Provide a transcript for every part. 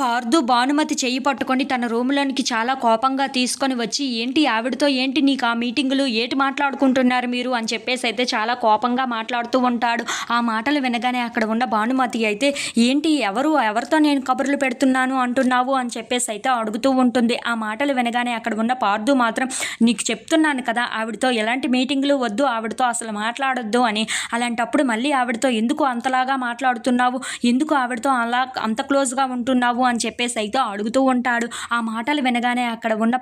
పార్దు భానుమతి చెయ్యి పట్టుకొని తన రూమ్‌లోనికి చాలా కోపంగా తీసుకొని వచ్చి, "ఏంటి ఆవిడతో ఏంటి నీకు ఆ మీటింగులు? ఏటి మాట్లాడుకుంటున్నారు మీరు?" అని చెప్పేసైతే చాలా కోపంగా మాట్లాడుతూ ఉంటాడు. ఆ మాటలు వినగానే అక్కడ ఉన్న భానుమతి అయితే, "ఏంటి ఎవరితో నేను కబుర్లు పెడుతున్నాను అంటున్నావు?" అని చెప్పేసైతే అడుగుతూ ఉంటుంది. ఆ మాటలు వినగానే అక్కడ ఉన్న పార్దు మాత్రం, "నీకు చెప్తున్నాను కదా! ఆవిడతో ఎలాంటి మీటింగులు వద్దు, ఆవిడతో అసలు మాట్లాడొద్దు అని. అలాంటప్పుడు మళ్ళీ ఆవిడతో ఎందుకు అంతలాగా మాట్లాడుతున్నావు? ఎందుకు ఆవిడతో అంత క్లోజ్‌గా ఉంటున్నావు?" అని చెప్పేసి అయితే అడుగుతూ ఉంటాడు. ఆ మాటలు వినగానే అక్కడ ఉన్న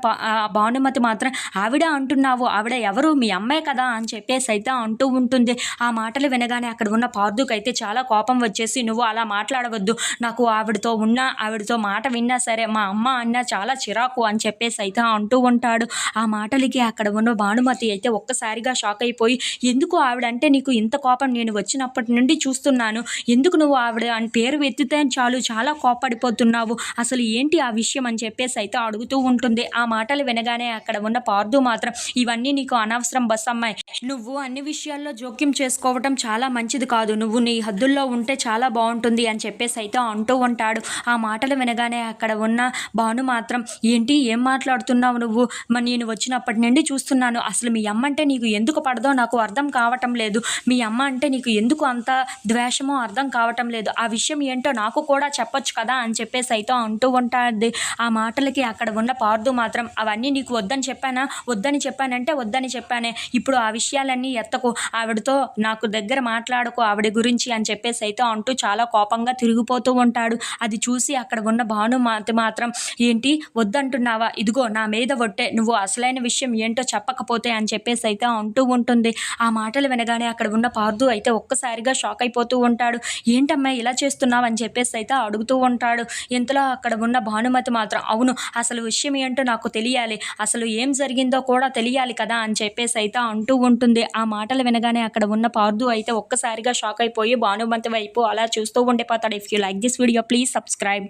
భానుమతి మాత్రం, "ఆవిడ అంటున్నావు, ఆవిడ ఎవరు? మీ అమ్మే కదా!" అని చెప్పేసి అయితే అంటూ ఉంటుంది. ఆ మాటలు వినగానే అక్కడ ఉన్న పార్దుకైతే చాలా కోపం వచ్చేసి, "నువ్వు అలా మాట్లాడవద్దు. నాకు ఆవిడతో మాట విన్నా సరే మా అమ్మ అన్నా చాలా చిరాకు" అని చెప్పేసి అయితే అంటూ ఉంటాడు. ఆ మాటలకి అక్కడ ఉన్న భానుమతి అయితే ఒక్కసారిగా షాక్ అయిపోయి, "ఎందుకు ఆవిడంటే నీకు ఇంత కోపం? నేను వచ్చినప్పటి నుండి చూస్తున్నాను. ఎందుకు నువ్వు ఆవిడ అని పేరు ఎత్తితే చాలు చాలా కోప్పడిపోతున్నావు. అసలు ఏంటి ఆ విషయం?" అని చెప్పేసి అయితే అడుగుతూ ఉంటుంది. ఆ మాటలు వినగానే అక్కడ ఉన్న పార్దు మాత్రం, "ఇవన్నీ నీకు అనవసరం బస్సమ్మాయి. నువ్వు అన్ని విషయాల్లో జోక్యం చేసుకోవటం చాలా మంచిది కాదు. నువ్వు నీ హద్దుల్లో ఉంటే చాలా బావుంటుంది" అని చెప్పేసి అయితే అంటూ ఉంటాడు. ఆ మాటలు వినగానే అక్కడ ఉన్న భాను మాత్రం, "ఏంటి? ఏం మాట్లాడుతున్నావు నువ్వు? నేను వచ్చినప్పటి నుండి చూస్తున్నాను. అసలు మీ అమ్మ అంటే నీకు ఎందుకు పడదో నాకు అర్థం కావటం లేదు. మీ అమ్మ అంటే నీకు ఎందుకు అంత ద్వేషమో అర్థం కావటం లేదు. ఆ విషయం ఏంటో నాకు కూడా చెప్పొచ్చు కదా!" అని చెప్పేసి అయితే అంటూ ఉంటాది. ఆ మాటలకి అక్కడ ఉన్న పార్దు మాత్రం, "అవన్నీ నీకు వద్దని చెప్పానా? వద్దని చెప్పానంటే వద్దని చెప్పానే. ఇప్పుడు ఆ విషయాలన్నీ ఎత్తకు. ఆవిడతో నాకు దగ్గర మాట్లాడకు ఆవిడ గురించి" అని చెప్పేసి అయితే అంటూ చాలా కోపంగా తిరిగిపోతూ ఉంటాడు. అది చూసి అక్కడ ఉన్న భానుమతి మాత్రం, "ఏంటి వద్దంటున్నావా? ఇదిగో నా మీద ఒట్టే. నువ్వు అసలైన విషయం ఏంటో చెప్పకపోతే" అని చెప్పేసి అయితే అంటూ ఉంటుంది. ఆ మాటలు వినగానే అక్కడ ఉన్న పార్దు అయితే ఒక్కసారిగా షాక్ అయిపోతూ ఉంటాడు. "ఏంటమ్మా ఇలా చేస్తున్నావు?" అని చెప్పేసి అయితే అడుగుతూ ఉంటాడు. ఇంతలో అక్కడ ఉన్న భానుమతి మాత్రం, "అవును, అసలు విషయం ఏంటో నాకు తెలియాలి. అసలు ఏం జరిగిందో కూడా తెలియాలి కదా!" అని చెప్పేసి అయితే అంటూ ఉంటుంది. ఆ మాటలు వినగానే అక్కడ ఉన్న పార్దు అయితే ఒక్కసారిగా షాక్ అయిపోయి భానుమతి వైపు అలా చూస్తూ ఉండిపోతాడు. If you like this video please subscribe.